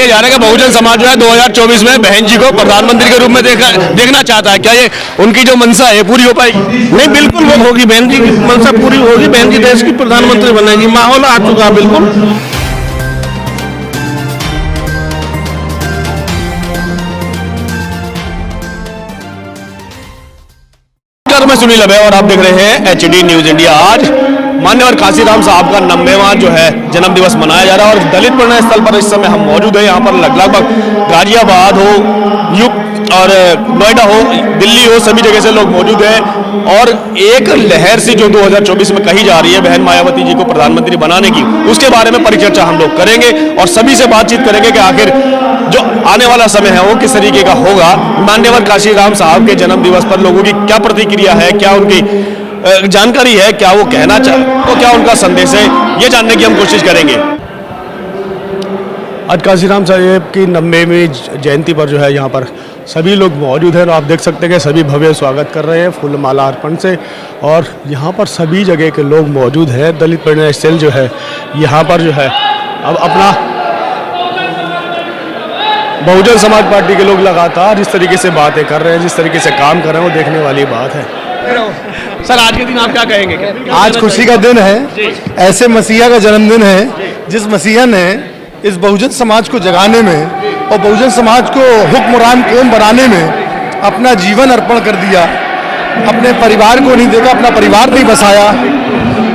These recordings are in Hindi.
ये जा रहा है कि बहुजन समाज जो है 2024 में बहन जी को प्रधानमंत्री के रूप में देखना चाहता है। क्या ये उनकी जो मंशा है पूरी हो पाएगी? नहीं, बिल्कुल वो होगी, बहन जी की मंशा पूरी होगी, बहन जी देश की प्रधानमंत्री बनेगी, माहौल आ चुका बिल्कुल। मैं सुनील अभय और आप देख रहे हैं HD न्यूज इंडिया। आज मान्यवर काशीराम साहब का 90वां जो है जन्म दिवस मनाया जा रहा है और दलित प्रेरणा स्थल पर इस समय हम मौजूद हैं। यहाँ पर लगभग गाजियाबाद हो, युक्त और नोएडा हो, दिल्ली हो, सभी जगह से लोग मौजूद हैं और एक लहर सी जो 2024 में कही जा रही है बहन मायावती जी को प्रधानमंत्री बनाने की, उसके बारे में परिचर्चा हम लोग करेंगे और सभी से बातचीत करेंगे कि आखिर जो आने वाला समय है वो किस तरीके का होगा। मान्यवर काशीराम साहब के जन्म दिवस पर लोगों की क्या प्रतिक्रिया है, क्या उनकी जानकारी है, क्या वो कहना तो क्या उनका संदेश है, ये जानने की हम कोशिश करेंगे। आज काशीराम साहब की 90वीं जयंती पर जो है यहाँ पर सभी लोग मौजूद हैं और आप देख सकते हैं कि सभी भव्य स्वागत कर रहे हैं फूल माला अर्पण से और यहाँ पर सभी जगह के लोग मौजूद हैं। दलित प्रेरणा स्थल जो है यहाँ पर जो है अब अपना बहुजन समाज पार्टी के लोग लगातार जिस तरीके से बातें कर रहे हैं, जिस तरीके से काम कर रहे हैं, वो देखने वाली बात है। सर, आज के दिन आप क्या कहेंगे? आज खुशी का दिन है, ऐसे मसीहा का जन्मदिन है जिस मसीहा ने इस बहुजन समाज को जगाने में और बहुजन समाज को हुक्मरान कौम बनाने में अपना जीवन अर्पण कर दिया। अपने परिवार को नहीं देखा, अपना परिवार नहीं बसाया,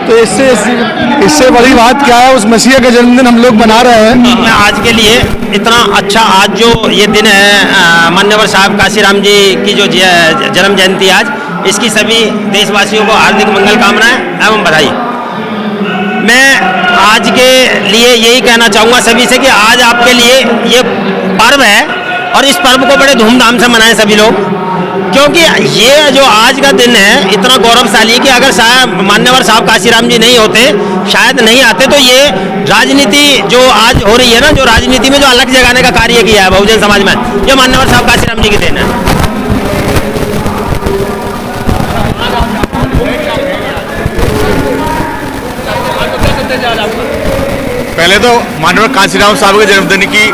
तो इससे बड़ी बात क्या है? उस मसीहा का जन्मदिन हम लोग मना रहे हैं। मैं आज के लिए इतना अच्छा, आज जो ये दिन है मान्यवर साहब काशीराम जी की जो जन्म जयंती आज, इसकी सभी देशवासियों को हार्दिक मंगल कामनाएं एवं बधाई। मैं आज के लिए यही कहना चाहूँगा सभी से कि आज आपके लिए ये पर्व है और इस पर्व को बड़े धूमधाम से मनाएं सभी लोग, क्योंकि ये जो आज का दिन है इतना गौरवशाली कि अगर मान्यवर साहब काशीराम जी नहीं होते, शायद नहीं आते, तो ये राजनीति जो आज हो रही है ना, जो राजनीति में जो अलग जगाने का कार्य किया है बहुजन समाज में, ये मान्यवर साहब काशीराम जी की देन है। पहले तो माननीय काशीराम साहब के जन्मदिन की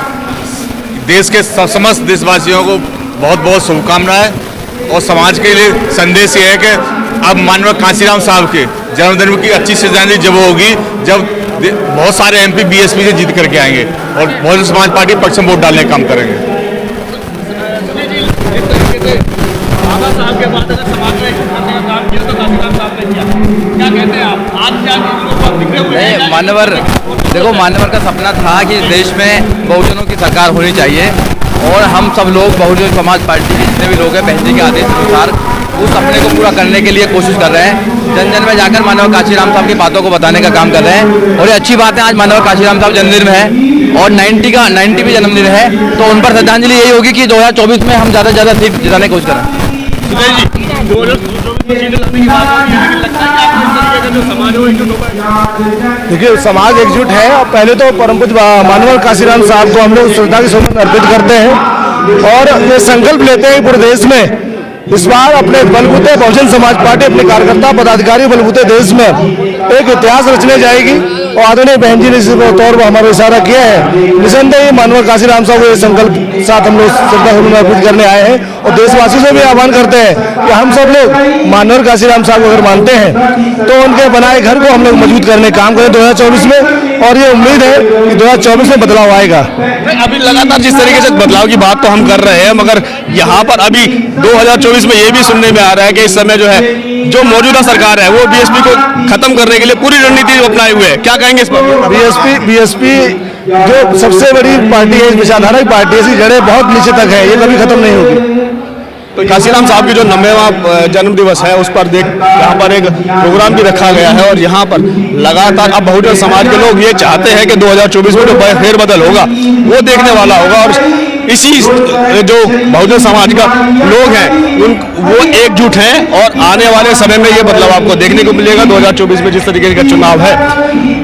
देश के समस्त देशवासियों को बहुत बहुत शुभकामनाएं और समाज के लिए संदेश ये है कि अब माननीय काशीराम साहब के जन्मदिन की अच्छी से जयंती जब होगी जब बहुत सारे MP BSP से जीत करके आएंगे और बहुजन समाज पार्टी पक्ष में वोट डालने का काम करेंगे। बाबा साहब के बाद अगर समाज में करने का काम किया तो काशीराम साहब ने किया, क्या कहते हैं आप? आज क्या नहीं, मान्यवर देखो, मान्यवर का सपना था कि देश में बहुजनों की सरकार होनी चाहिए और हम सब लोग बहुजन समाज पार्टी के जितने भी लोग हैं बहन जी के आदेश अनुसार उस सपने को पूरा करने के लिए कोशिश कर रहे हैं। जन जन में जाकर मान्यवर काशीराम साहब की बातों को बताने का काम कर रहे हैं और ये अच्छी बात है। आज मान्यवर काशीराम साहब जन्मदिन में है और 90 भी जन्मदिन है, तो उन पर श्रद्धांजलि यही होगी कि 2024 में हम ज़्यादा से ज़्यादा सीट जिताने की कोशिश करें। देखिए, समाज एकजुट है और पहले तो परम पूज्य मान्यवर काशीराम साहब को हम लोग श्रद्धा की सुमन अर्पित करते हैं और ये संकल्प लेते हैं पूरे देश में इस बार अपने बलबूते बहुजन समाज पार्टी अपने कार्यकर्ता पदाधिकारी बलबूते देश में एक इतिहास रचने जाएगी और आदरणीय बहन जी ने इस तौर पर हमारा इशारा किया है। निसंदेह माननीय काशीराम साहब को संकल्प साथ हम लोग श्रद्धासुमन अर्पित करने आए हैं और देशवासियों से भी आह्वान करते हैं कि हम सब लोग माननीय काशीराम साहब को अगर मानते हैं तो उनके बनाए घर को हम लोग मजबूत करने का काम करें 2024 में, और ये उम्मीद है कि 2024 में बदलाव आएगा। अभी लगातार जिस तरीके से बदलाव की बात तो हम कर रहे हैं, मगर यहाँ पर अभी 2024 में ये भी सुनने में आ रहा है कि इस समय जो है जो मौजूदा सरकार है वो BSP को खत्म करने के लिए पूरी रणनीति अपनाए हुए है। क्या कहेंगे इस पर? BSP जो सबसे बड़ी पार्टी है, विचारधारा की पार्टी है, इसकी जड़ें बहुत नीचे तक है, ये कभी खत्म नहीं होगी। तो काशीराम साहब की जो 90वां जन्म दिवस है उस पर यहाँ पर एक प्रोग्राम भी रखा गया है और यहाँ पर लगातार अब बहुजन समाज के लोग ये चाहते हैं कि 2024 में जो फेरबदल होगा वो देखने वाला होगा और इसी जो बहुजन समाज का लोग हैं वो एकजुट हैं और आने वाले समय में ये बदलाव आपको देखने को मिलेगा। 2024 में जिस तरीके का चुनाव है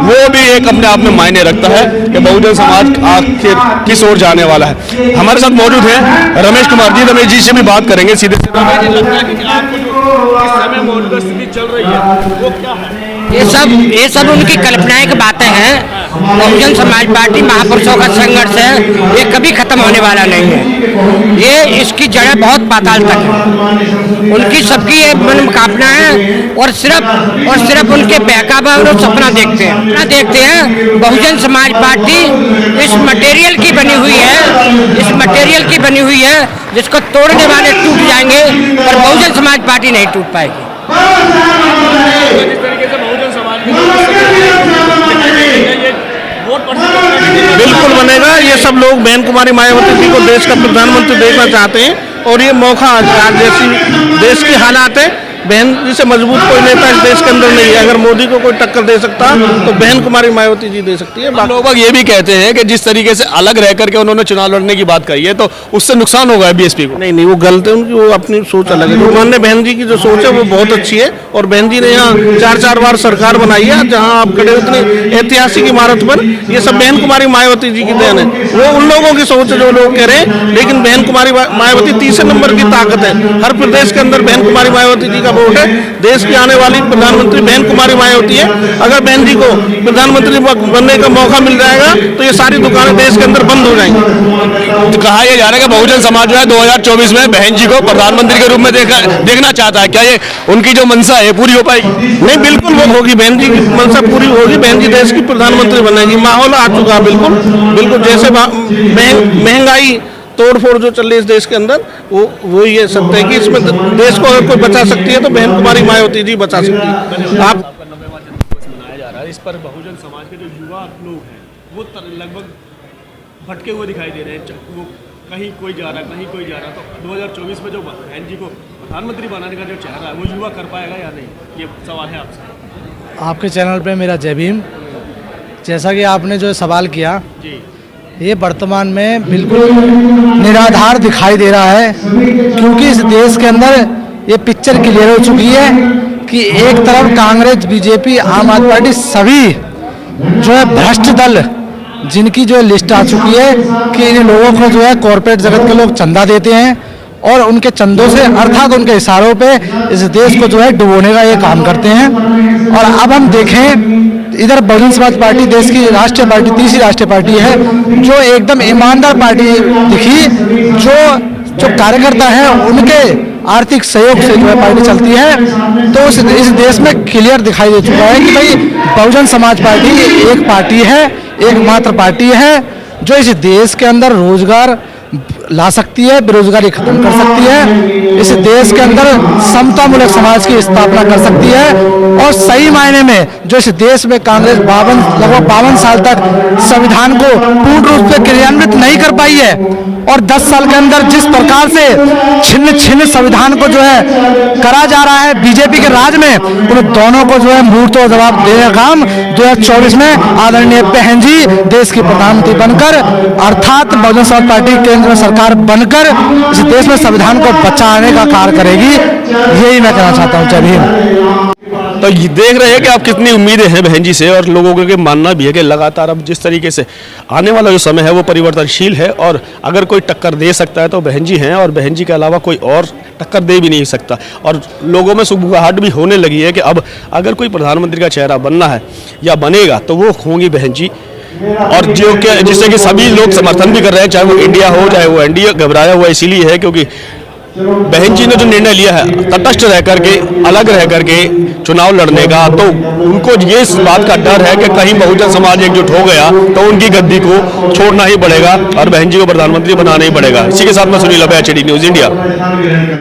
वो भी एक अपने आप में मायने रखता है कि बहुजन समाज आखिर किस ओर जाने वाला है। हमारे साथ मौजूद है रमेश कुमार जी। रमेश जी से भी बात करेंगे सीधे। लगता है कि आपको जो इस समय मौजूदा स्थिति चल रही है वो क्या है? ये सब उनकी कल्पनाएं की बातें हैं। बहुजन समाज पार्टी महापुरुषों का संघर्ष है, ये कभी खत्म होने वाला नहीं है। ये इसकी जड़ें बहुत पाताल तक है। उनकी सबकी ये मनोकामना है और सिर्फ उनके बहकावा और सपना देखते हैं। बहुजन समाज पार्टी इस मटेरियल की बनी हुई है जिसको तोड़ने वाले टूट जाएंगे, पर बहुजन समाज पार्टी नहीं टूट पाएगी। बिल्कुल बनेगा। ये सब लोग बहन कुमारी मायावती जी को देश का प्रधानमंत्री देखना चाहते हैं और ये मौका आज जैसी देश की हालात है, बहन जी से मजबूत कोई नेता इस देश के अंदर नहीं है। अगर मोदी को कोई टक्कर दे सकता तो बहन कुमारी मायावती जी दे सकती है। लोग ये भी कहते हैं कि जिस तरीके से अलग रह करके उन्होंने चुनाव लड़ने की बात कही है तो उससे नुकसान होगा बीएसपी को। नहीं, वो गलत है उनकी, वो अपनी सोच अलग है। माननीय बहन जी की जो सोच है वो बहुत अच्छी है और बहन जी ने यहाँ 4 बार सरकार बनाई है। जहाँ आप खड़े उतनी ऐतिहासिक इमारत पर, ये सब बहन कुमारी मायावती जी की देन है। वो उन लोगों की सोच है जो लोग कह रहे हैं, लेकिन बहन कुमारी मायावती तीसरे नंबर की ताकत है। हर प्रदेश के अंदर बहन कुमारी मायावती जी का वोट है। देश की आने वाली प्रधानमंत्री बहन कुमारी मायावती है। अगर बहन जी को प्रधानमंत्री बनने का मौका मिल जाएगा तो ये सारी दुकानें देश के अंदर बंद हो जाएंगी। तो कहा यह जा रहा है कि बहुजन समाज जो है 2024 में बहन जी को प्रधानमंत्री के रूप में देखना चाहता है। क्या ये उनकी जो मंशा है पूरी हो पाएगी? नहीं, बिल्कुल वो होगी, बहन जी की मंशा पूरी होगी। बहन जी देश की प्रधानमंत्री बनेगी। माहौल आ चुका है बिल्कुल जैसे महंगाई तोड़फोड़ जो चल रही है इस देश के अंदर, वो ये सत्य है कि इसमें देश को अगर कोई बचा सकती है तो बहन कुमारी मायावती जी बचा सकती है। आप मनाया जा रहा है, इस पर बहुजन समाज के जो युवा लोग हैं वो लगभग भटके हुए दिखाई दे रहे हैं। वो कहीं कोई जा रहा है, कहीं कोई जा रहा है। तो 2024 में जो बहन जी को प्रधानमंत्री बनाने का जो चेहरा है वो युवा कर पाएगा या नहीं, ये सवाल है आपसे। आपके चैनल पे मेरा जय भीम। जैसा कि आपने जो सवाल किया, ये वर्तमान में बिल्कुल निराधार दिखाई दे रहा है, क्योंकि इस देश के अंदर ये पिक्चर क्लियर हो चुकी है कि एक तरफ कांग्रेस, बीजेपी, आम आदमी पार्टी सभी जो है भ्रष्ट दल, जिनकी जो लिस्ट आ चुकी है कि इन लोगों को जो है कॉरपोरेट जगत के लोग चंदा देते हैं और उनके चंदों से अर्थात उनके इशारों पे इस देश को जो है डुबोने का ये काम करते हैं। और अब हम देखें, इधर बहुजन समाज पार्टी देश की राष्ट्रीय पार्टी, तीसरी राष्ट्रीय पार्टी है, जो एकदम ईमानदार पार्टी दिखी, जो कार्यकर्ता हैं उनके आर्थिक सहयोग से जो है पार्टी चलती है। तो इस देश में क्लियर दिखाई दे चुका है कि भाई बहुजन समाज पार्टी एक पार्टी है, एकमात्र पार्टी है जो इस देश के अंदर रोजगार ला सकती है, बेरोजगारी खत्म कर सकती है, इस देश के अंदर समतामूलक समाज की स्थापना कर सकती है। और सही मायने में जो इस देश में कांग्रेस लगभग 52 साल तक संविधान को पूर्ण रूप से क्रियान्वित नहीं कर पाई है और 10 साल के अंदर जिस प्रकार से छिन्न संविधान को जो है करा जा रहा है बीजेपी के राज में, उन दोनों को जो है मुंहतोड़ जवाब देने का काम 2024 में आदरणीय बहन जी देश की प्रधानमंत्री बनकर, अर्थात बहुजन समाज पार्टी केंद्र में सरकार बनकर इस देश में संविधान को बचाने का कार्य करेगी। यही मैं कहना चाहता हूँ। जय भीम। तो ये देख रहे हैं कि आप कितनी उम्मीदें हैं बहन जी से, और लोगों का मानना भी है कि लगातार अब जिस तरीके से आने वाला जो समय है वो परिवर्तनशील है और अगर कोई टक्कर दे सकता है तो बहन जी हैं और बहन जी के अलावा कोई और टक्कर दे भी नहीं सकता। और लोगों में सुगबुगाहट भी होने लगी है कि अब अगर कोई प्रधानमंत्री का चेहरा बनना है या बनेगा तो वो होंगी बहन जी, और जो कि जिससे कि सभी लोग समर्थन भी कर रहे हैं, चाहे वो इंडिया हो चाहे वो एनडीए। घबराया हुआ इसीलिए है क्योंकि बहन जी ने जो निर्णय लिया है तटस्थ रह करके, अलग रह करके चुनाव लड़ने का, तो उनको ये इस बात का डर है कि कहीं बहुजन समाज एकजुट हो गया तो उनकी गद्दी को छोड़ना ही पड़ेगा और बहन जी को प्रधानमंत्री बनाना ही पड़ेगा। इसी के साथ मैं सुनील अभय, एचडी न्यूज़ इंडिया।